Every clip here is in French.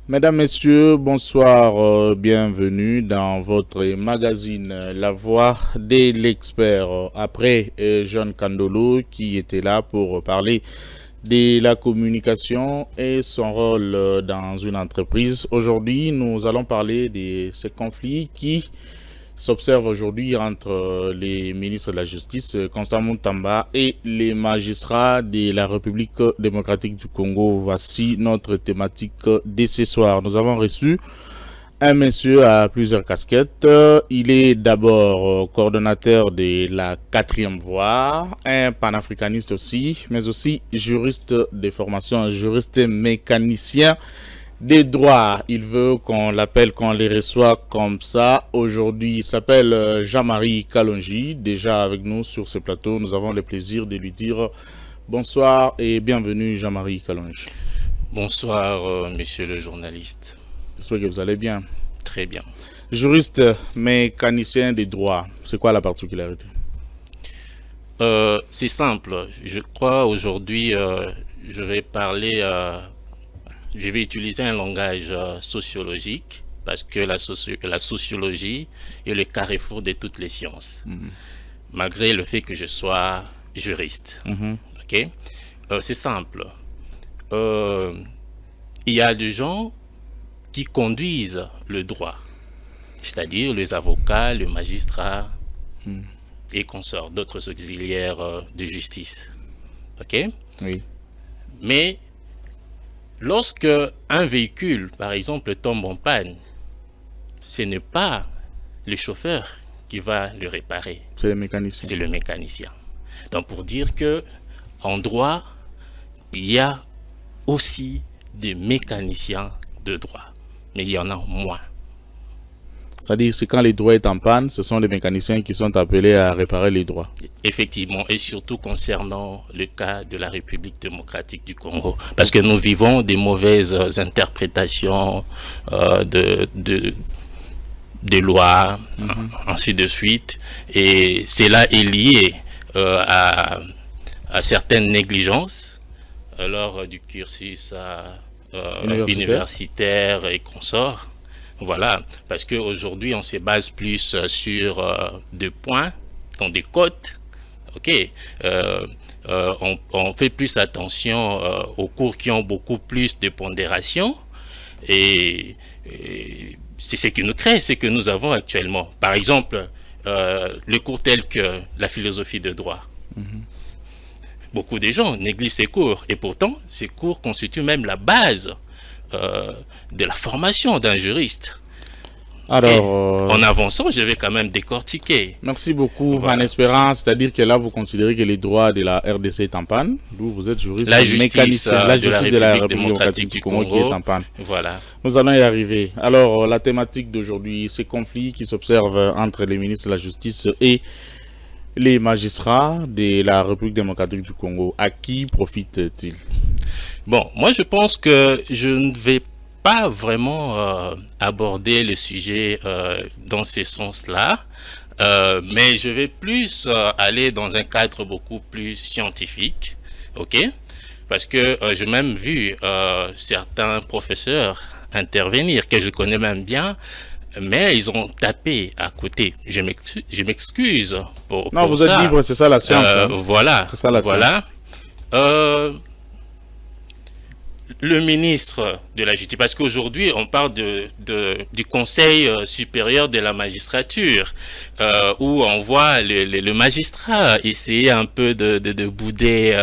Mesdames, Messieurs, bonsoir, bienvenue dans votre magazine La Voix de l'expert. Après John Kandolo qui était là pour parler de la communication et son rôle dans une entreprise. Aujourd'hui, nous allons parler de ces conflits qui s'observe aujourd'hui entre les ministres de la Justice, Constant Moutamba, et les magistrats de la République démocratique du Congo. Voici notre thématique de ce soir. Nous avons reçu un monsieur à plusieurs casquettes. Il est d'abord coordonnateur de la 4e voie, un panafricaniste aussi, mais aussi juriste de formation, juriste mécanicien des droits. Il veut qu'on l'appelle, qu'on les reçoit comme ça. Aujourd'hui, il s'appelle Jean-Marie Kalonji, déjà avec nous sur ce plateau. Nous avons le plaisir de lui dire bonsoir et bienvenue Jean-Marie Kalonji. Bonsoir, monsieur le journaliste. J'espère que vous allez bien. Très bien. Juriste mécanicien des droits, c'est quoi la particularité? C'est simple. Je crois aujourd'hui, je vais parler, je vais utiliser un langage sociologique parce que la sociologie est le carrefour de toutes les sciences, malgré le fait que je sois juriste. Ok? C'est simple. Il y a des gens qui conduisent le droit, c'est-à-dire les avocats, les magistrats et consorts, d'autres auxiliaires de justice. Ok? Oui. Mais lorsque un véhicule, par exemple, tombe en panne, ce n'est pas le chauffeur qui va le réparer. C'est le mécanicien. C'est le mécanicien. Donc pour dire que en droit, il y a aussi des mécaniciens de droit, mais il y en a moins. C'est-à-dire c'est quand les droits sont en panne, ce sont les mécaniciens qui sont appelés à réparer les droits. Effectivement, et surtout concernant le cas de la République démocratique du Congo, parce que nous vivons des mauvaises interprétations des lois, ainsi de suite, et cela est lié à certaines négligences lors du cursus universitaire et consorts. Voilà, parce qu'aujourd'hui, on se base plus sur des points, donc des cotes. Ok, on fait plus attention aux cours qui ont beaucoup plus de pondération. Et c'est ce qui nous crée, ce que nous avons actuellement. Par exemple, les cours tels que la philosophie de droit. Beaucoup de gens négligent ces cours. Et pourtant, ces cours constituent même la base de la formation d'un juriste. Alors, en avançant, je vais quand même décortiquer. Merci beaucoup, voilà. En espérant, c'est-à-dire que là, vous considérez que les droits de la RDC est en panne, d'où vous êtes juriste, la justice de la République démocratique du Congo qui est en panne. Voilà. Nous allons y arriver. Alors, la thématique d'aujourd'hui, ces conflits qui s'observent entre les ministres de la Justice et les magistrats de la République démocratique du Congo. À qui profite-t-il? Bon, moi je pense que je ne vais pas vraiment aborder le sujet dans ce sens-là, mais je vais plus aller dans un cadre beaucoup plus scientifique, ok? Parce que j'ai même vu certains professeurs intervenir, que je connais même bien, mais ils ont tapé à côté. Je m'excuse pour non, vous ça. Êtes libre, c'est ça la science. Voilà. C'est ça la science. Le ministre de la Justice, parce qu'aujourd'hui on parle du Conseil supérieur de la magistrature, où on voit le magistrat essayer un peu de bouder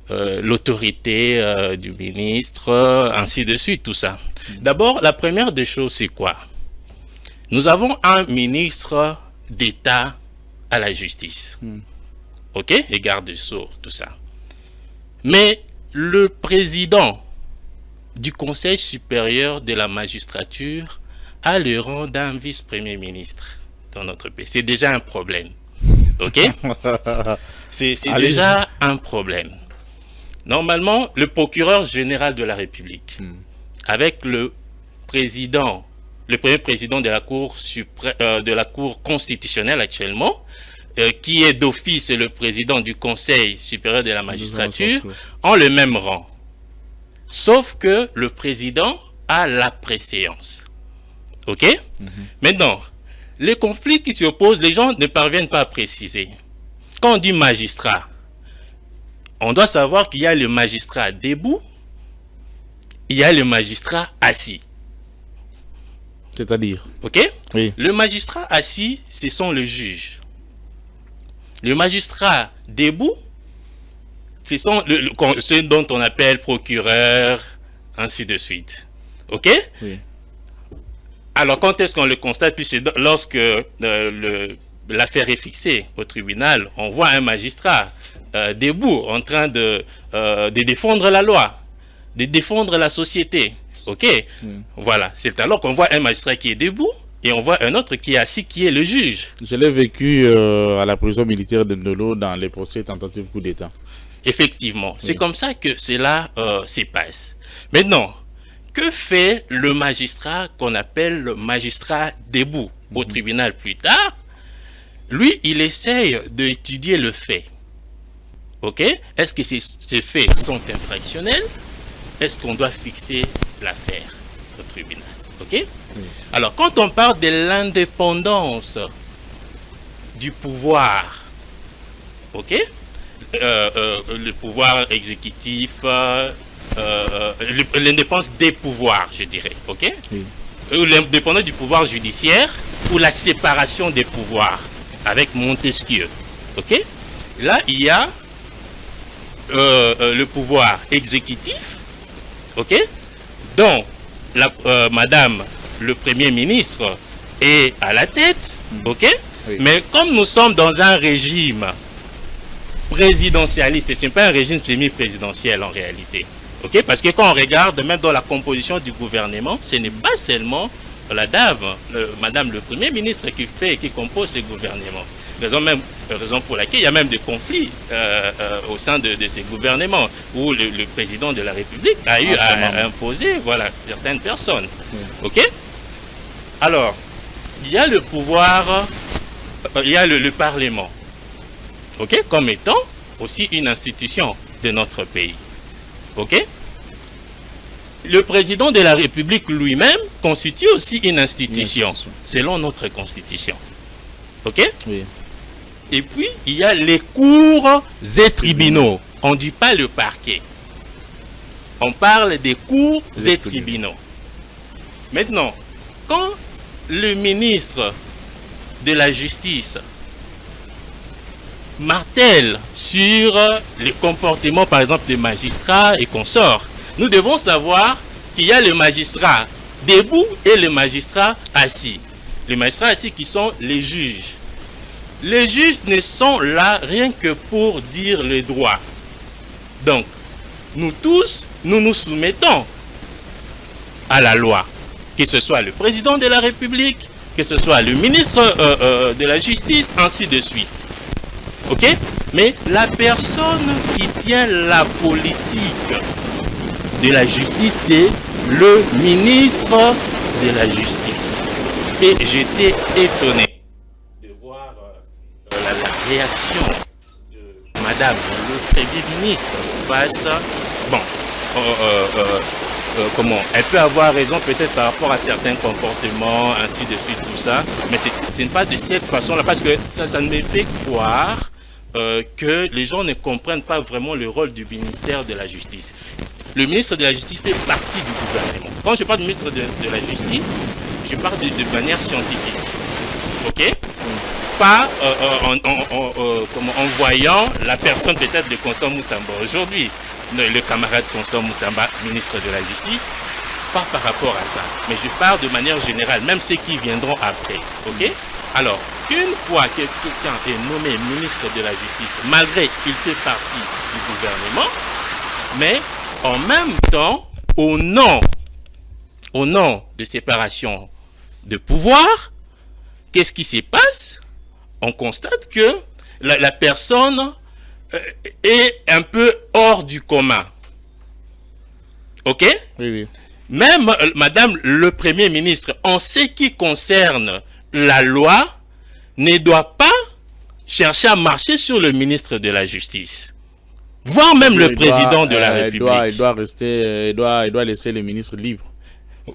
l'autorité du ministre, ainsi de suite, tout ça. D'abord, la première des choses, c'est quoi? Nous avons un ministre d'État à la justice, ok, et garde-sceaux, tout ça. Mais le président du Conseil supérieur de la magistrature a le rang d'un vice-premier ministre dans notre pays. C'est déjà un problème, ok? C'est déjà un problème. Normalement, le procureur général de la République, avec le président, le premier président de la Cour constitutionnelle actuellement, qui est d'office le président du Conseil supérieur de la magistrature, ont le même rang. sauf que le président a la préséance. OK? Maintenant, les conflits qui s'y opposent, les gens ne parviennent pas à préciser. Quand on dit magistrat, on doit savoir qu'il y a le magistrat debout, il y a le magistrat assis. C'est-à-dire? OK? Oui. Le magistrat assis, ce sont les juges. Le magistrat debout, ce sont ceux dont on appelle procureur, ainsi de suite. OK? Oui. Alors, quand est-ce qu'on le constate? Puis c'est lorsque l'affaire est fixée au tribunal, on voit un magistrat debout, en train de défendre la loi, de défendre la société. OK? Voilà. C'est alors qu'on voit un magistrat qui est debout et on voit un autre qui est assis, qui est le juge. Je l'ai vécu à la prison militaire de Ndolo dans les procès tentatives coup d'État. Effectivement. C'est comme ça que cela se passe. Maintenant, que fait le magistrat qu'on appelle le magistrat debout au tribunal plus tard? Lui, il essaye d'étudier le fait. OK? Est-ce que ces faits sont infractionnels? Est-ce qu'on doit fixer l'affaire au tribunal? OK? Alors, quand on parle de l'indépendance du pouvoir, OK? Le pouvoir exécutif, l'indépendance des pouvoirs, je dirais, OK? Ou l'indépendance du pouvoir judiciaire, ou la séparation des pouvoirs, avec Montesquieu, OK? Là, il y a le pouvoir exécutif, OK? Dont Madame le Premier ministre est à la tête, OK? Mais comme nous sommes dans un régime présidentialiste, et ce n'est pas un régime semi-présidentiel en réalité, OK? Parce que quand on regarde, même dans la composition du gouvernement, ce n'est pas seulement la dame, Madame le Premier ministre qui compose ce gouvernement. Raison pour laquelle il y a même des conflits au sein de ces gouvernements où le président de la République a eu à imposer certaines personnes. OK? Alors, il y a le pouvoir, il y a le Parlement, OK? Comme étant aussi une institution de notre pays. OK? Le président de la République lui-même constitue aussi une institution, selon notre constitution. OK? Oui. Et puis, il y a les cours et tribunaux. On ne dit pas le parquet. On parle des cours et tribunaux. Maintenant, quand le ministre de la Justice martèle sur les comportements, par exemple, des magistrats et consorts, nous devons savoir qu'il y a les magistrats debout et les magistrats assis. Les magistrats assis qui sont les juges. Les juges ne sont là rien que pour dire le droit. Donc, nous tous, nous nous soumettons à la loi. Que ce soit le président de la République, que ce soit le ministre de la Justice, ainsi de suite. OK? Mais la personne qui tient la politique de la justice, c'est le ministre de la Justice. Et j'étais étonné de voir la réaction de Madame le Premier ministre face... Bon, comment elle peut avoir raison peut-être par rapport à certains comportements, ainsi de suite, tout ça, mais ce n'est pas de cette façon-là, parce que ça me fait croire que les gens ne comprennent pas vraiment le rôle du ministère de la Justice. Le ministre de la Justice fait partie du gouvernement. Quand je parle du ministre de la Justice, je parle de manière scientifique. OK? Pas en voyant la personne peut-être de Constant Moutamba. Aujourd'hui, le camarade Constant Moutamba, ministre de la Justice, pas par rapport à ça. Mais je parle de manière générale, même ceux qui viendront après. OK? Alors, une fois que quelqu'un est nommé ministre de la Justice, malgré qu'il fait partie du gouvernement, mais en même temps, au nom de séparation de pouvoir, qu'est-ce qui se passe? On constate que la personne est un peu hors du commun. OK? Oui, oui. Même Madame le Premier ministre, en ce qui concerne la loi, ne doit pas chercher à marcher sur le ministre de la Justice. voire même le président de la République. Il doit rester, il doit laisser les ministres libres.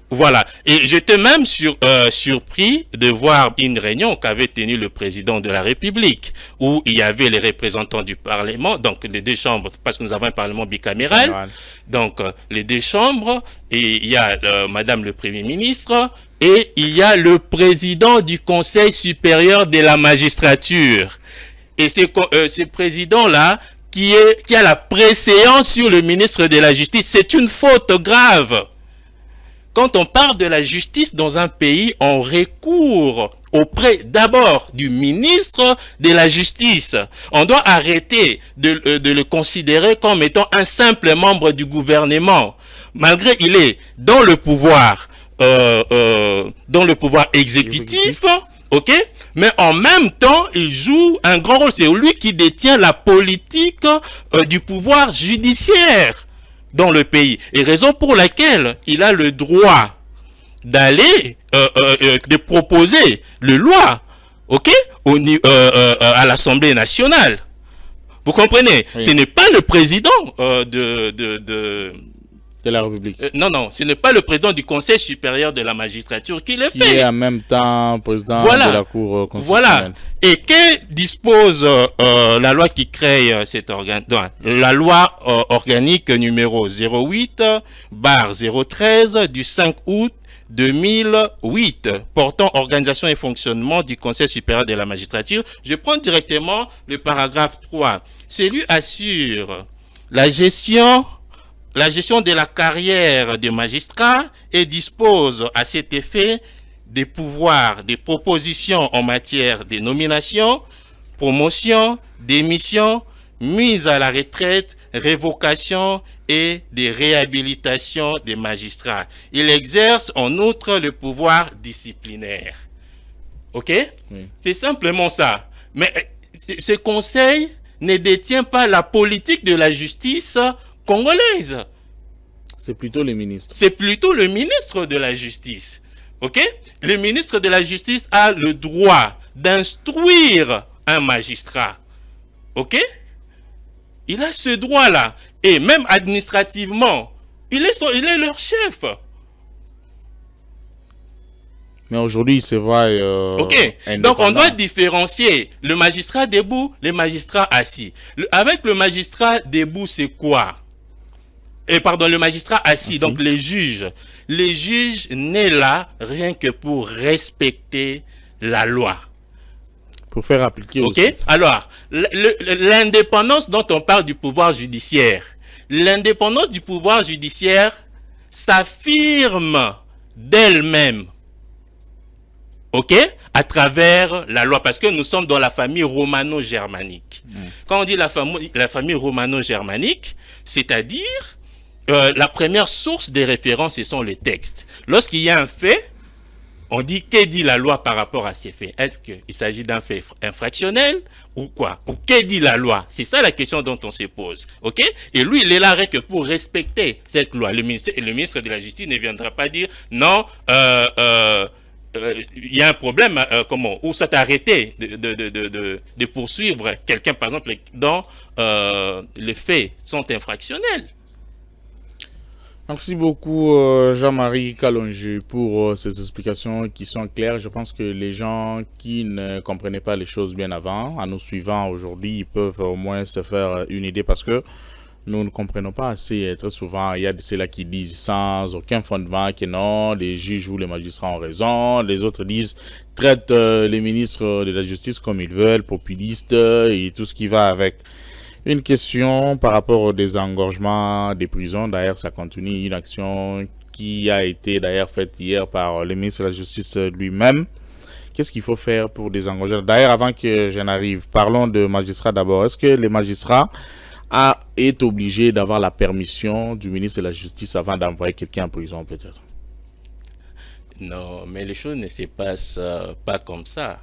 Voilà. Et j'étais même surpris de voir une réunion qu'avait tenue le président de la République, où il y avait les représentants du Parlement, donc les deux chambres, parce que nous avons un Parlement bicaméral, donc les deux chambres, et il y a Madame le Premier ministre, et il y a le président du Conseil supérieur de la magistrature. Et ce président-là, qui a la préséance sur le ministre de la Justice, c'est une faute grave. Quand on parle de la justice dans un pays, on recourt auprès d'abord du ministre de la Justice. On doit arrêter de le considérer comme étant un simple membre du gouvernement. Malgré il est dans le pouvoir exécutif, ok? Mais en même temps, il joue un grand rôle. C'est lui qui détient la politique du pouvoir judiciaire dans le pays. Et raison pour laquelle il a le droit d'aller, de proposer le loi, ok, à l'Assemblée nationale. Vous comprenez? Oui. Ce n'est pas le président de la République. Non, ce n'est pas le président du Conseil supérieur de la magistrature qui le fait. Qui est en même temps président de la Cour constitutionnelle. Voilà. Et que dispose la loi qui crée cet organe? La loi organique numéro 08/013 du 5 août 2008 portant organisation et fonctionnement du Conseil supérieur de la magistrature. Je prends directement le paragraphe 3. Celui assure la gestion de la carrière des magistrats et dispose à cet effet des pouvoirs, des propositions en matière de nomination, promotion, démission, mise à la retraite, révocation et de réhabilitation des magistrats. Il exerce en outre le pouvoir disciplinaire. Ok? Oui. C'est simplement ça. Mais ce conseil ne détient pas la politique de la justice congolaise. C'est plutôt le ministre. C'est plutôt le ministre de la Justice. Ok? Le ministre de la Justice a le droit d'instruire un magistrat. Ok? Il a ce droit-là. Et même administrativement, il est leur chef. Mais aujourd'hui, c'est vrai. Ok. Donc, on doit différencier le magistrat debout, les magistrats assis. Avec le magistrat debout, c'est quoi? Le magistrat assis, donc les juges. Les juges n'est là rien que pour respecter la loi. Pour faire appliquer aussi. Ok. Alors, l'indépendance dont on parle du pouvoir judiciaire, l'indépendance du pouvoir judiciaire s'affirme d'elle-même. Ok, à travers la loi, parce que nous sommes dans la famille romano-germanique. Quand on dit la famille romano-germanique, c'est-à-dire la première source de référence, ce sont les textes. Lorsqu'il y a un fait, on dit que dit la loi par rapport à ces faits. Est-ce qu'il s'agit d'un fait infractionnel ou quoi? Ou que dit la loi? C'est ça la question dont on se pose. Ok? Et lui, il est là que pour respecter cette loi. Le ministre de la Justice ne viendra pas dire non. Il y a un problème, ou ça t'a arrêté de poursuivre quelqu'un, par exemple, dont les faits sont infractionnels. Merci beaucoup Jean-Marie Kalonji pour ces explications qui sont claires. Je pense que les gens qui ne comprenaient pas les choses bien avant, en nous suivant aujourd'hui, ils peuvent au moins se faire une idée parce que nous ne comprenons pas assez. Très souvent, il y a ceux-là qui disent sans aucun fondement que non, les juges ou les magistrats ont raison. Les autres disent, traitent les ministres de la Justice comme ils veulent, populistes et tout ce qui va avec. Une question par rapport au désengorgement des prisons. D'ailleurs, ça continue une action qui a été d'ailleurs faite hier par le ministre de la Justice lui-même. Qu'est-ce qu'il faut faire pour désengorger? D'ailleurs, avant que je n'arrive, parlons de magistrats d'abord. Est-ce que les magistrats est obligé d'avoir la permission du ministre de la Justice avant d'envoyer quelqu'un en prison, peut-être? Non, mais les choses ne se passent pas comme ça.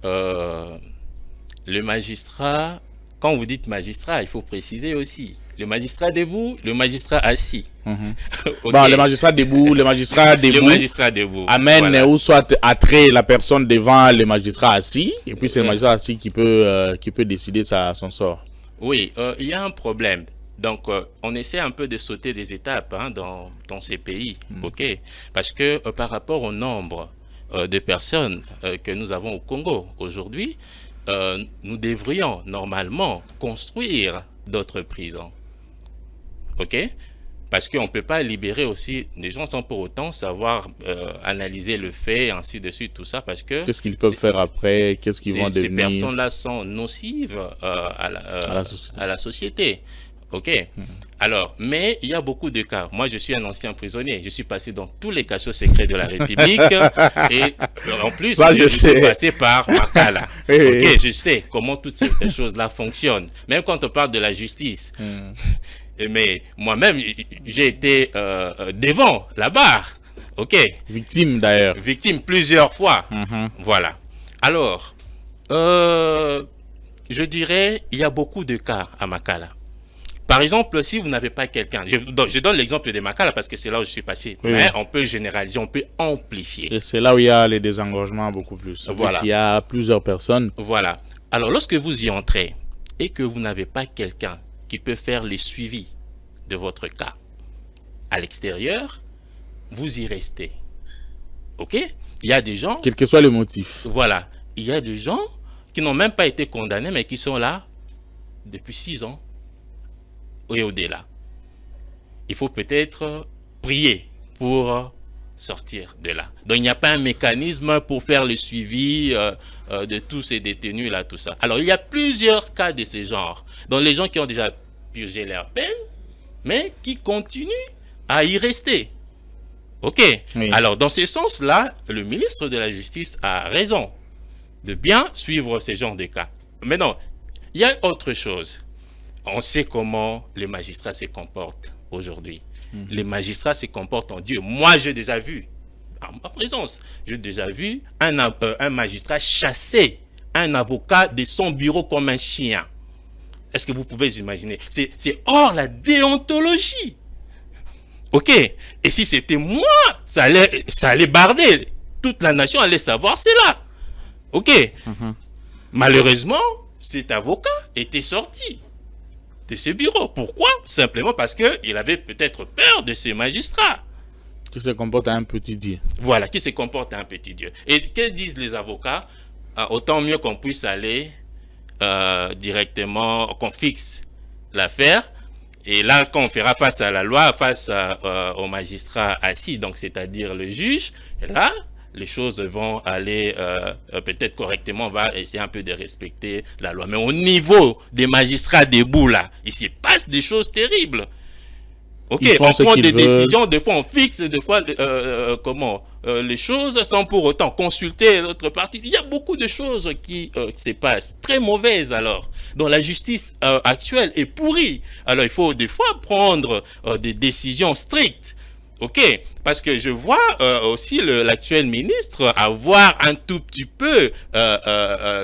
Le magistrat, quand vous dites magistrat, il faut préciser aussi. Le magistrat debout, le magistrat assis. Okay. Bon, le magistrat debout, le magistrat debout amène voilà. Ou soit attrait la personne devant le magistrat assis, et puis c'est le magistrat assis qui peut décider son sort. Oui, il y a un problème. Donc, on essaie un peu de sauter des étapes hein, dans ces pays, ok? Parce que par rapport au nombre de personnes que nous avons au Congo aujourd'hui, nous devrions normalement construire d'autres prisons, ok? Parce qu'on ne peut pas libérer aussi des gens sans pour autant savoir analyser le fait, ainsi de suite, tout ça, parce que Qu'est-ce qu'ils peuvent faire après? Qu'est-ce qu'ils vont ces devenir personnes-là sont nocives à la société? à la société. OK. Alors, mais il y a beaucoup de cas. Moi, je suis un ancien prisonnier. Je suis passé dans tous les cachots secrets de la République. Et en plus, Ça, je sais. suis passé par Makala. Oui, OK, je sais comment toutes ces choses-là fonctionnent. Même quand on parle de la justice. Mais moi-même, j'ai été devant la barre. OK. Victime d'ailleurs. Victime plusieurs fois. Voilà. Alors, je dirais, il y a beaucoup de cas à Makala. Par exemple, si vous n'avez pas quelqu'un, je donne l'exemple de Makala parce que c'est là où je suis passé, Oui. mais on peut généraliser, on peut amplifier. Et c'est là où il y a les désengorgements beaucoup plus. Voilà. Il y a plusieurs personnes. Voilà. Alors, lorsque vous y entrez et que vous n'avez pas quelqu'un qui peut faire le suivi de votre cas à l'extérieur, vous y restez. OK? Il y a des gens... Quel que soit le motif. Voilà. Il y a des gens qui n'ont même pas été condamnés, mais qui sont là depuis 6 ans. Et au-delà. Il faut peut-être prier pour sortir de là. Donc, il n'y a pas un mécanisme pour faire le suivi de tous ces détenus là, tout ça. Alors, il y a plusieurs cas de ce genre. Donc, les gens qui ont déjà purgé leur peine, mais qui continuent à y rester. OK. Oui. Alors, dans ce sens-là, le ministre de la Justice a raison de bien suivre ce genre de cas. Mais non, il y a autre chose. On sait comment les magistrats se comportent aujourd'hui. Les magistrats se comportent en Dieu. Moi, j'ai déjà vu, en ma présence, j'ai déjà vu un magistrat chasser un avocat de son bureau comme un chien. Est-ce que vous pouvez imaginer? C'est hors la déontologie. OK. Et si c'était moi, ça allait barder. Toute la nation allait savoir cela. OK. Malheureusement, cet avocat était sorti de ce bureau. Pourquoi? Simplement parce qu'il avait peut-être peur de ces magistrats. Qui se comporte à un petit dieu. Voilà, qui se comporte à un petit dieu. Et que disent les avocats? Autant mieux qu'on puisse aller directement, qu'on fixe l'affaire. Et là, quand on fera face à la loi, face au magistrat assis, donc c'est-à-dire le juge, là, les choses vont aller peut-être correctement, on va essayer un peu de respecter la loi. Mais au niveau des magistrats debout là, il se passe des choses terribles. Ok, on prend des décisions, des fois on fixe, des fois les choses sans pour autant consulter l'autre partie. Il y a beaucoup de choses qui se passent, très mauvaises alors. Donc la justice actuelle est pourrie. Alors il faut des fois prendre des décisions strictes. Ok, parce que je vois aussi l'actuel ministre avoir un tout petit peu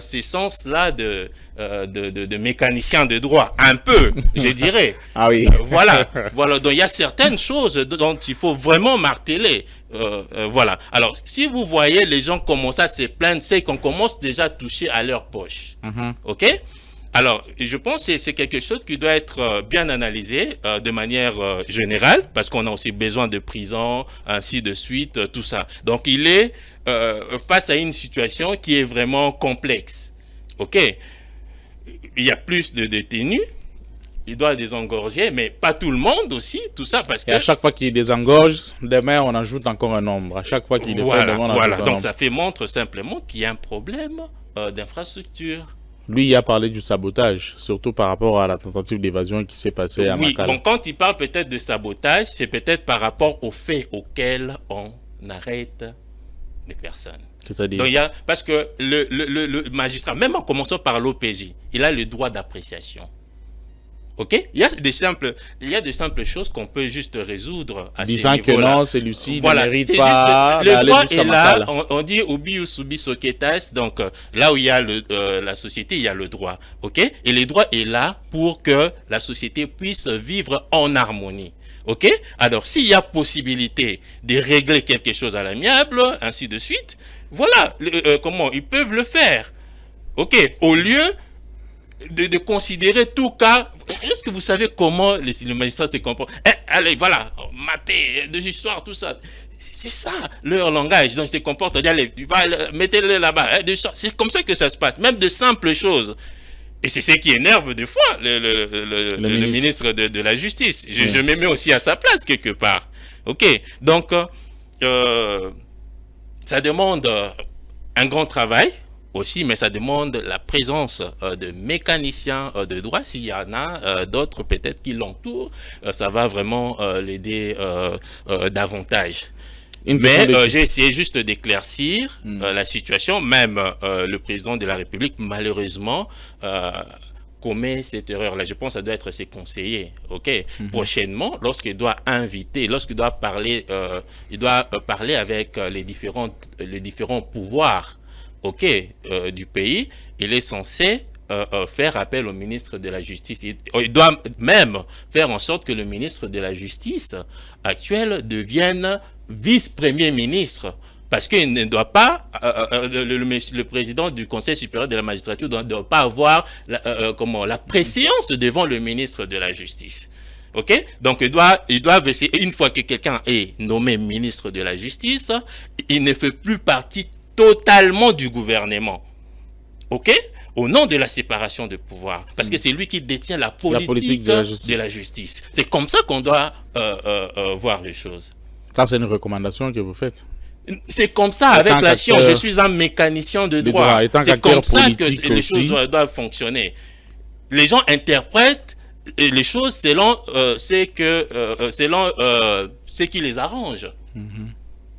ces sens-là de mécanicien de droit, un peu, je dirais. Ah oui. Voilà, voilà. Donc il y a certaines choses dont il faut vraiment marteler. Voilà. Alors, si vous voyez les gens commencer à se plaindre, c'est qu'on commence déjà à toucher à leur poche. Ok? Alors, je pense que c'est quelque chose qui doit être bien analysé de manière générale, parce qu'on a aussi besoin de prison, ainsi de suite, tout ça. Donc, il est face à une situation qui est vraiment complexe. OK? Il y a plus de détenus, il doit désengorger, mais pas tout le monde aussi, tout ça, parce que... Et à chaque fois qu'il désengorge, demain, on ajoute encore un nombre. À chaque fois qu'il le fait, demain, on ajoute un nombre. Donc, ça montre simplement qu'il y a un problème d'infrastructure. Lui, il a parlé du sabotage, surtout par rapport à la tentative d'évasion qui s'est passée à Makala. Oui, bon, quand il parle peut-être de sabotage, c'est peut-être par rapport aux faits auxquels on arrête les personnes. C'est-à-dire? Parce que le magistrat, même en commençant par l'OPJ, il a le droit d'appréciation. Ok? Il y a de simples choses qu'on peut juste résoudre à disant que non, celui-ci ne mérite pas le droit est là, on dit ubi subi soketas, donc là où il y a la société, il y a le droit. Ok? Et le droit est là pour que la société puisse vivre en harmonie. Ok? Alors, s'il y a possibilité de régler quelque chose à l'amiable, ainsi de suite, voilà, comment ils peuvent le faire. Ok? Au lieu de considérer tout cas. Est-ce que vous savez comment le magistrat se comporte? Allez, voilà, mapper, de l'histoire, tout ça. C'est ça leur langage, donc ils se comportent. Allez, mettez-le là-bas. C'est comme ça que ça se passe, même de simples choses. Et c'est ce qui énerve des fois le ministre de la Justice. Je me mets aussi à sa place quelque part. Ok, donc ça demande un grand travail aussi, mais ça demande la présence de mécaniciens de droit. S'il y en a d'autres peut-être qui l'entourent, ça va vraiment l'aider davantage. Mais j'ai essayé juste d'éclaircir la situation. Même le président de la République, malheureusement, commet cette erreur-là. Je pense que ça doit être ses conseillers. Ok. Prochainement, lorsqu'il doit inviter, lorsqu'il doit parler, il doit parler avec les différents pouvoirs, ok, du pays. Il est censé faire appel au ministre de la Justice. Il doit même faire en sorte que le ministre de la Justice actuel devienne vice-premier ministre. Parce qu'il ne doit pas, le président du Conseil supérieur de la magistrature ne doit pas avoir la préséance devant le ministre de la Justice. Ok? Donc, ils doivent essayer, une fois que quelqu'un est nommé ministre de la Justice, il ne fait plus partie totalement du gouvernement. Ok? Au nom de la séparation de pouvoir. Parce que c'est lui qui détient la politique de la justice. C'est comme ça qu'on doit voir les choses. Ça, c'est une recommandation que vous faites. C'est comme ça avec la science. Je suis un mécanicien de droit. C'est comme ça que les choses doivent fonctionner. Les gens interprètent les choses selon ce qui les arrange.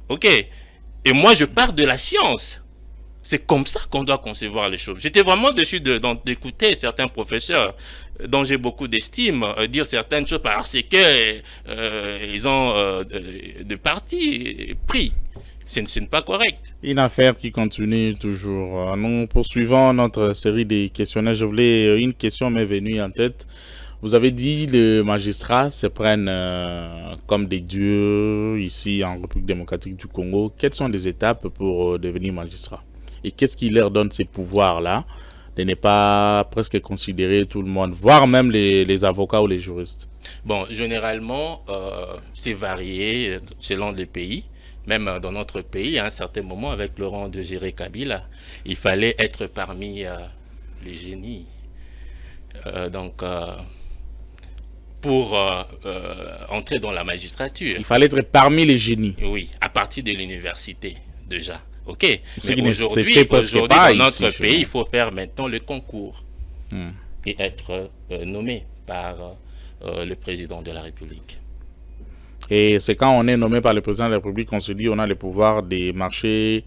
Ok. Et moi, je pars de la science. C'est comme ça qu'on doit concevoir les choses. J'étais vraiment déçu d'écouter certains professeurs dont j'ai beaucoup d'estime dire certaines choses parce que ils ont de parti pris. Ce n'est pas correct. Une affaire qui continue toujours. Nous poursuivons notre série de questionnaires. Une question m'est venue en tête. Vous avez dit les magistrats se prennent comme des dieux ici en République démocratique du Congo. Quelles sont les étapes pour devenir magistrat? Et qu'est-ce qui leur donne ces pouvoirs-là de ne pas presque considérer tout le monde, voire même les avocats ou les juristes? Bon, généralement, c'est varié selon les pays. Même dans notre pays, à un certain moment, avec Laurent Désiré Kabila, il fallait être parmi les génies. Pour entrer dans la magistrature. Il fallait être parmi les génies. Oui, à partir de l'université, déjà. Ok. Mais aujourd'hui, dans notre pays, il faut faire maintenant le concours et être nommé par le président de la République. Et c'est quand on est nommé par le président de la République qu'on se dit on a le pouvoir de marcher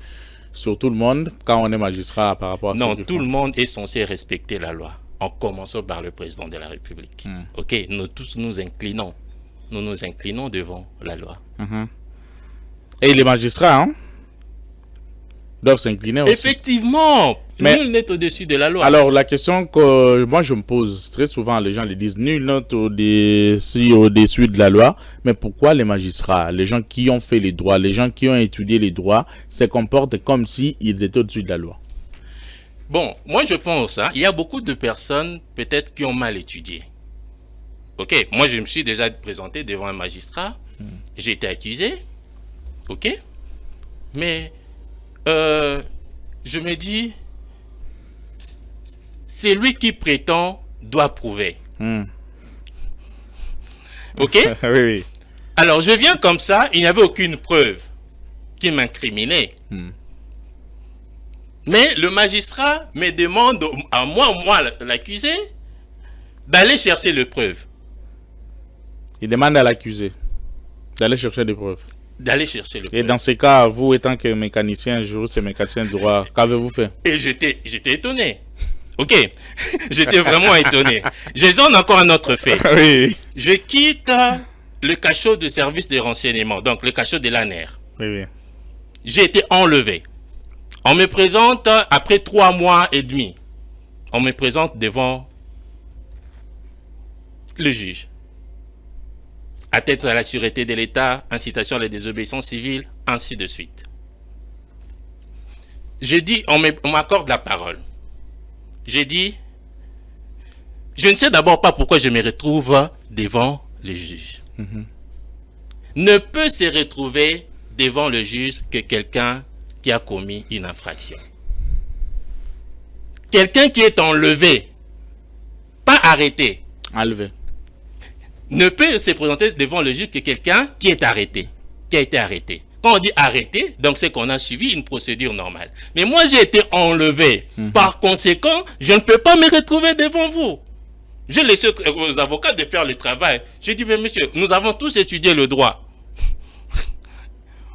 sur tout le monde quand on est magistrat par rapport à ça. Non, tout le monde est censé respecter la loi, en commençant par le président de la République. Ok, nous tous nous inclinons. Nous nous inclinons devant la loi. Et les magistrats, hein, doivent s'incliner aussi. Effectivement, nul n'est au-dessus de la loi. Alors, la question que moi je me pose très souvent, les gens le disent, nul n'est au-dessus de la loi. Mais pourquoi les magistrats, les gens qui ont fait les droits, les gens qui ont étudié les droits, se comportent comme s'ils étaient au-dessus de la loi? Bon, moi je pense, il y a beaucoup de personnes peut-être qui ont mal étudié. Ok, moi je me suis déjà présenté devant un magistrat, j'ai été accusé, ok, mais je me dis, c'est lui qui prétend doit prouver. Ok. Oui. Alors je viens comme ça, il n'y avait aucune preuve qui m'incriminait. Mais le magistrat me demande à moi l'accusé, d'aller chercher les preuves. Il demande à l'accusé d'aller chercher des preuves. D'aller chercher les preuves. Et dans ces cas, vous étant que mécanicien, juriste et mécanicien de droit, qu'avez-vous fait? Et j'étais étonné. Ok, j'étais vraiment étonné. Je donne encore un autre fait. Oui. Je quitte le cachot de service de renseignement, donc le cachot de l'ANER. Oui. J'ai été enlevé. On me présente, après 3 mois et demi, on me présente devant le juge. Atteinte à la sûreté de l'État, incitation à la désobéissance civile, ainsi de suite. J'ai dit, on m'accorde la parole. J'ai dit, je ne sais d'abord pas pourquoi je me retrouve devant le juge. Ne peut se retrouver devant le juge que quelqu'un qui a commis une infraction. Quelqu'un qui est enlevé, pas arrêté. Enlevé. Ne peut se présenter devant le juge que quelqu'un qui est arrêté, qui a été arrêté. Quand on dit arrêté, donc c'est qu'on a suivi une procédure normale. Mais moi, j'ai été enlevé. Par conséquent, je ne peux pas me retrouver devant vous. Je laisse aux avocats de faire le travail. Je dis, mais monsieur, nous avons tous étudié le droit.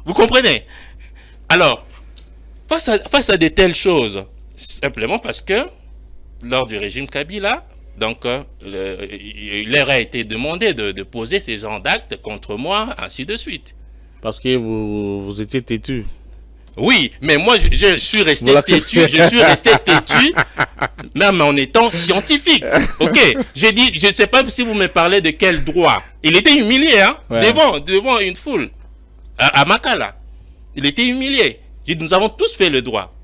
Vous comprenez? Alors, face à de telles choses, simplement parce que, lors du régime Kabila, donc, il leur a été demandé de poser ces genres d'actes contre moi, ainsi de suite. Parce que vous étiez têtu. Oui, mais moi, je suis resté têtu. Je suis resté têtu, même en étant scientifique. Ok, j'ai dit, je ne sais pas si vous me parlez de quel droit. Il était humilié, hein, devant une foule, à Makala. Il était humilié. J'ai dit, nous avons tous fait le droit.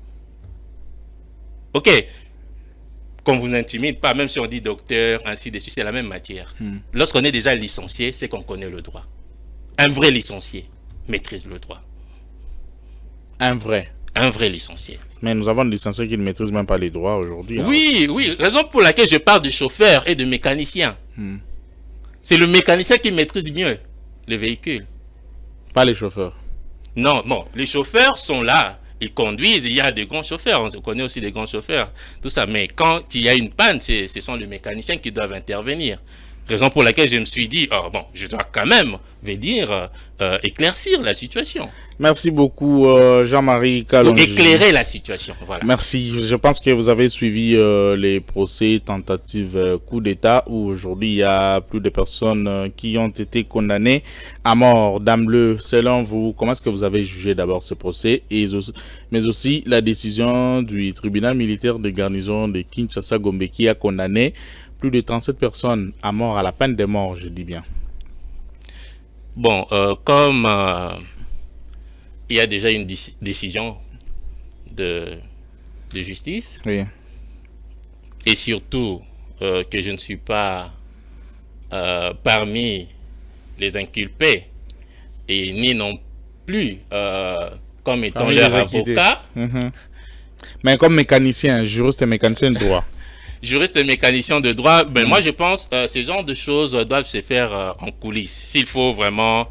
Ok, qu'on vous intimide pas, même si on dit docteur, ainsi de suite, c'est la même matière. Lorsqu'on est déjà licencié, c'est qu'on connaît le droit. Un vrai licencié maîtrise le droit. Un vrai licencié. Mais nous avons des licenciés qui ne maîtrisent même pas les droits aujourd'hui. Oui, oui. Raison pour laquelle je parle de chauffeur et de mécanicien. C'est le mécanicien qui maîtrise mieux les véhicules. Pas les chauffeurs. Non, bon, les chauffeurs sont là. Ils conduisent, il y a des grands chauffeurs. On connaît aussi des grands chauffeurs. Tout ça. Mais quand il y a une panne, ce sont les mécaniciens qui doivent intervenir. Raison pour laquelle je me suis dit, oh, bon, je dois quand même, éclaircir la situation. Merci beaucoup, Jean-Marie Kalonji. Éclairer la situation, voilà. Merci. Je pense que vous avez suivi les procès tentatives coup d'État où aujourd'hui il y a plus de personnes qui ont été condamnées à mort. Dame Bleu, selon vous, comment est-ce que vous avez jugé d'abord ce procès mais aussi la décision du tribunal militaire de garnison de Kinshasa-Gombe qui a condamné plus de 37 personnes à mort, à la peine de mort, je dis bien. Bon, comme il y a déjà une décision de justice, oui. Et surtout que je ne suis pas parmi les inculpés, et ni non plus comme étant parmi leur avocat. Mais comme mécanicien, juriste et mécanicien de droit. Juriste et mécanicien de droit, ben moi je pense que ces genres de choses doivent se faire en coulisses. S'il faut vraiment,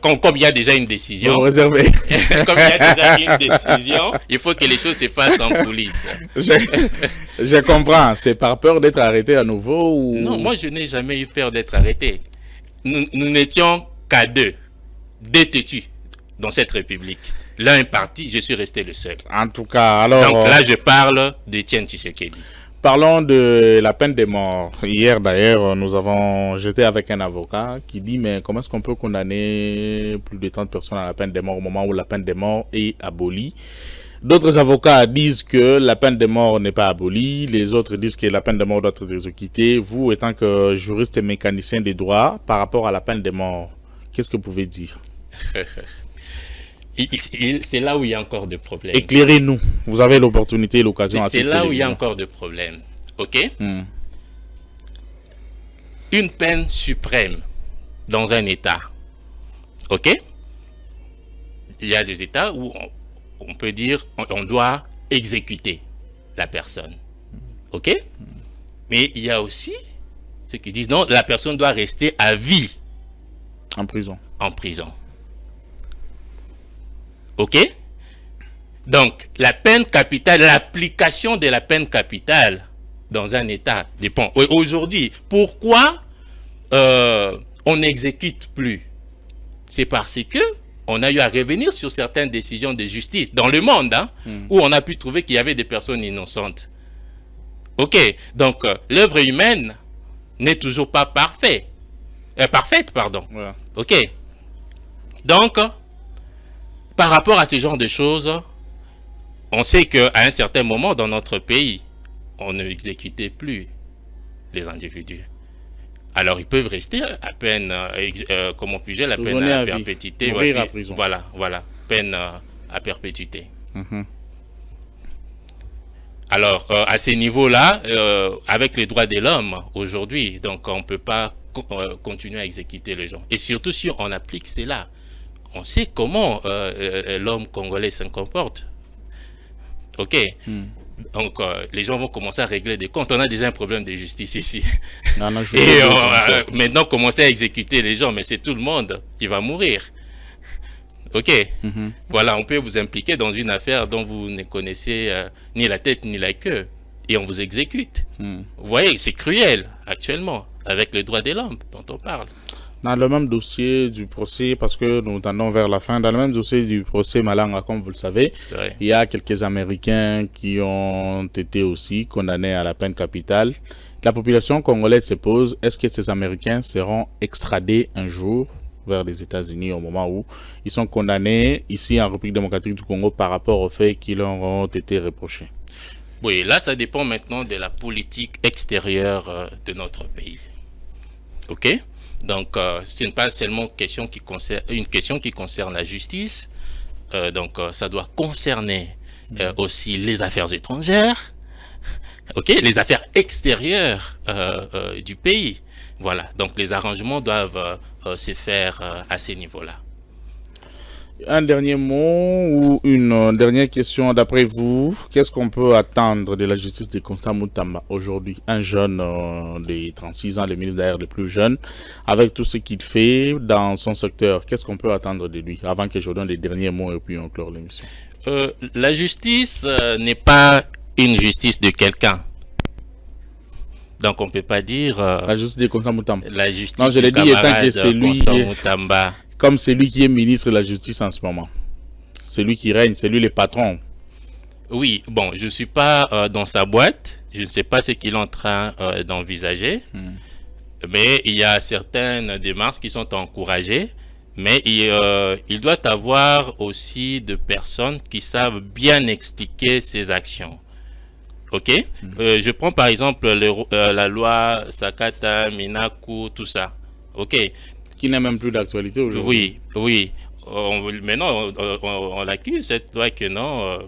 comme il y a déjà une décision, comme il y a déjà une décision, il faut que les choses se fassent en coulisses. Je comprends. C'est par peur d'être arrêté à nouveau ou... Non, moi je n'ai jamais eu peur d'être arrêté. Nous n'étions qu'à deux têtus dans cette République. L'un est parti, je suis resté le seul. En tout cas, alors... Donc là je parle d'Étienne Tshisekedi. Parlons de la peine de mort. Hier d'ailleurs, j'étais avec un avocat qui dit mais comment est-ce qu'on peut condamner plus de 30 personnes à la peine de mort au moment où la peine de mort est abolie? D'autres avocats disent que la peine de mort n'est pas abolie, les autres disent que la peine de mort doit être exécutée. Vous, étant que juriste et mécanicien des droits, par rapport à la peine de mort, qu'est-ce que vous pouvez dire? C'est là où il y a encore des problèmes. Éclairez-nous. Vous avez l'opportunité et l'occasion. C'est là où il y a encore des problèmes. Ok? Une peine suprême dans un État. Ok? Il y a des États où on peut dire on doit exécuter la personne. Ok? Mais il y a aussi ceux qui disent non, la personne doit rester à vie. En prison. En prison. Ok? Donc, la peine capitale, l'application de la peine capitale dans un État dépend. Aujourd'hui, pourquoi on n'exécute plus? C'est parce que on a eu à revenir sur certaines décisions de justice dans le monde, hein, où on a pu trouver qu'il y avait des personnes innocentes. Ok? Donc, l'œuvre humaine n'est toujours pas parfaite. Pardon. Voilà. Ok? Donc, par rapport à ce genre de choses, on sait qu'à un certain moment dans notre pays, on ne exécutait plus les individus. Alors ils peuvent rester à peine, comment puis-je, la peine à perpétuité. Mourir à prison. Voilà, peine à perpétuité. Alors, à ces niveaux-là, avec les droits de l'homme aujourd'hui, donc on ne peut pas continuer à exécuter les gens. Et surtout si on applique cela. On sait comment l'homme congolais se comporte. Ok. Donc, les gens vont commencer à régler des comptes. On a déjà un problème de justice ici. Non, et maintenant, commencer à exécuter les gens, mais c'est tout le monde qui va mourir. Ok. Voilà, on peut vous impliquer dans une affaire dont vous ne connaissez ni la tête ni la queue. Et on vous exécute. Vous voyez, c'est cruel actuellement, avec le droit de l'homme dont on parle. Dans le même dossier du procès, parce que nous tendons vers la fin, dans le même dossier du procès Malanga, comme vous le savez, il y a quelques Américains qui ont été aussi condamnés à la peine capitale. La population congolaise se pose, est-ce que ces Américains seront extradés un jour vers les États-Unis au moment où ils sont condamnés ici en République démocratique du Congo par rapport aux faits qui leur ont été reprochés? Oui, là, ça dépend maintenant de la politique extérieure de notre pays. Ok? Donc, ce n'est pas seulement une question qui concerne la justice. Donc, ça doit concerner aussi les affaires étrangères, ok, les affaires extérieures du pays. Voilà. Donc, les arrangements doivent se faire à ces niveaux-là. Un dernier mot ou une dernière question d'après vous, qu'est-ce qu'on peut attendre de la justice de Constant Mutamba aujourd'hui? Un jeune de 36 ans, le ministre d'ailleurs le plus jeune, avec tout ce qu'il fait dans son secteur, qu'est-ce qu'on peut attendre de lui avant que je donne les derniers mots et puis on clore l'émission? La justice n'est pas une justice de quelqu'un. Donc on ne peut pas dire... la justice de Constant Mutamba. La justice non, je l'ai dit étant que c'est lui... Mutamba. Comme c'est lui qui est ministre de la Justice en ce moment. C'est lui qui règne, c'est lui le patron. Oui, bon, je ne suis pas dans sa boîte. Je ne sais pas ce qu'il est en train d'envisager. Mais il y a certaines démarches qui sont encouragées. Mais il doit avoir aussi de personnes qui savent bien expliquer ses actions. Ok? Je prends par exemple la loi Sakata, Minaku, tout ça. Ok? Qui n'est même plus d'actualité aujourd'hui. Oui, oui. Maintenant, on l'accuse, cette loi que non.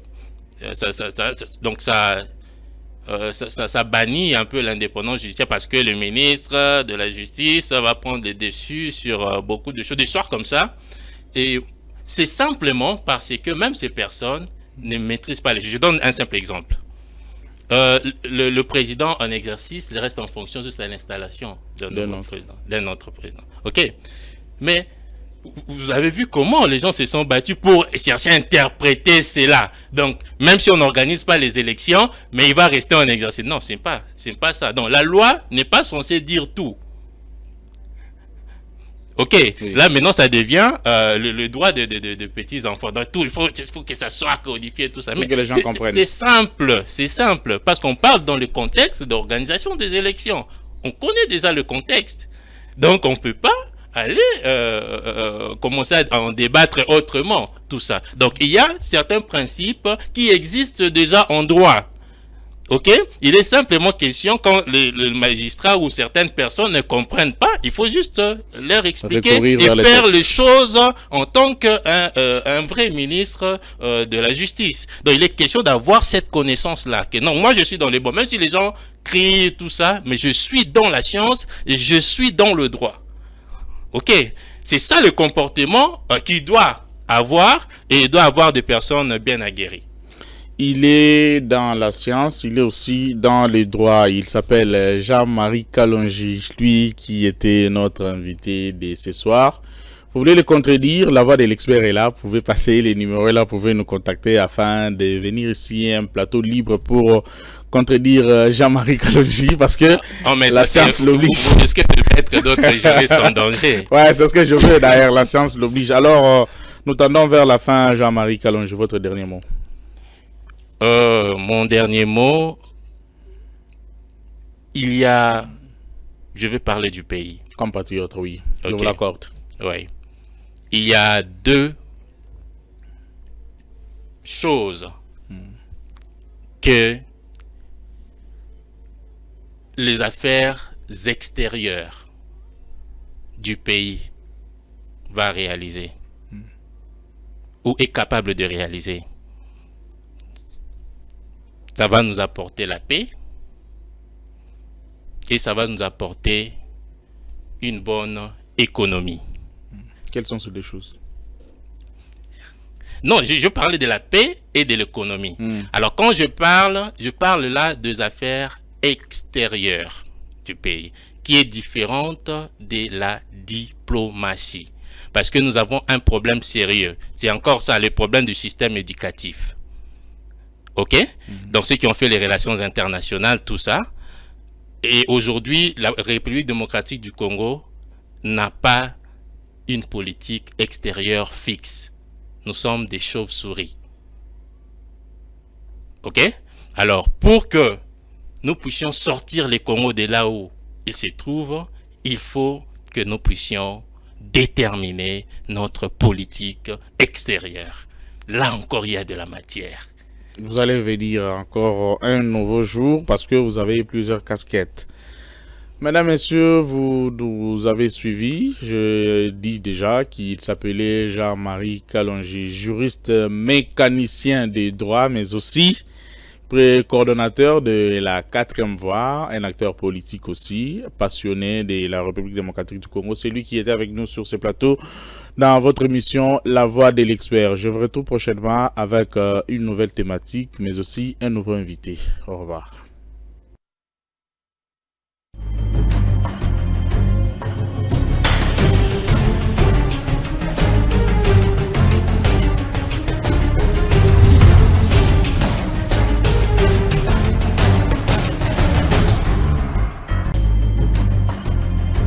Donc, ça bannit un peu l'indépendance judiciaire parce que le ministre de la Justice va prendre les dessus sur beaucoup de choses, des histoires comme ça. Et c'est simplement parce que même ces personnes ne maîtrisent pas les choses. Je donne un simple exemple. Le président en exercice, il reste en fonction jusqu'à l'installation d'un autre président. Ok, mais vous avez vu comment les gens se sont battus pour chercher à interpréter cela. Donc, même si on n'organise pas les élections, mais il va rester en exercice. Non, c'est pas ça. Donc, la loi n'est pas censée dire tout. Ok, oui. Là maintenant ça devient le droit de petits enfants. Donc tout, il faut que ça soit codifié, tout ça. Mais que les gens comprennent. C'est simple, parce qu'on parle dans le contexte d'organisation des élections. On connaît déjà le contexte. Donc on ne peut pas aller commencer à en débattre autrement, tout ça. Donc il y a certains principes qui existent déjà en droit. Ok, il est simplement question quand le magistrat ou certaines personnes ne comprennent pas, il faut juste leur expliquer et faire les choses en tant qu'un vrai ministre de la justice. Donc il est question d'avoir cette connaissance-là. Que non, moi je suis dans les bons, même si les gens crient tout ça, mais je suis dans la science et je suis dans le droit. Ok, c'est ça le comportement qu'il doit avoir et il doit avoir des personnes bien aguerries. Il est dans la science, il est aussi dans les droits. Il s'appelle Jean-Marie Kalonji, lui qui était notre invité de ce soir. Vous voulez le contredire, la voix de l'expert est là. Vous pouvez passer les numéros là, vous pouvez nous contacter afin de venir ici, un plateau libre pour contredire Jean-Marie Kalonji parce que la science l'oblige. Est-ce que peut-être d'autres juristes en danger? Ouais, c'est ce que je veux d'ailleurs, la science l'oblige. Alors, nous tendons vers la fin, Jean-Marie Kalonji, votre dernier mot. Mon dernier mot, je vais parler du pays. Compatriote, oui, okay. Je vous l'accorde. Oui. Il y a deux choses que les affaires extérieures du pays va réaliser ou est capable de réaliser. Ça va nous apporter la paix et ça va nous apporter une bonne économie. Quelles sont ces deux choses? Non, je parlais de la paix et de l'économie. Alors, quand je parle là des affaires extérieures du pays, qui est différente de la diplomatie. Parce que nous avons un problème sérieux. C'est encore ça, le problème du système éducatif. OK? Donc, ceux qui ont fait les relations internationales, tout ça. Et aujourd'hui, la République démocratique du Congo n'a pas une politique extérieure fixe. Nous sommes des chauves-souris. OK? Alors, pour que nous puissions sortir les Congos de là où ils se trouvent, il faut que nous puissions déterminer notre politique extérieure. Là encore, il y a de la matière. Vous allez venir encore un nouveau jour parce que vous avez plusieurs casquettes. Mesdames, Messieurs, vous nous avez suivis. Je dis déjà qu'il s'appelait Jean-Marie Kalonji, juriste mécanicien des droits, mais aussi coordonnateur de la 4e voie, un acteur politique aussi, passionné de la République démocratique du Congo. C'est lui qui était avec nous sur ce plateau dans votre émission La Voix de l'expert. Je vous retrouve prochainement avec une nouvelle thématique, mais aussi un nouveau invité. Au revoir.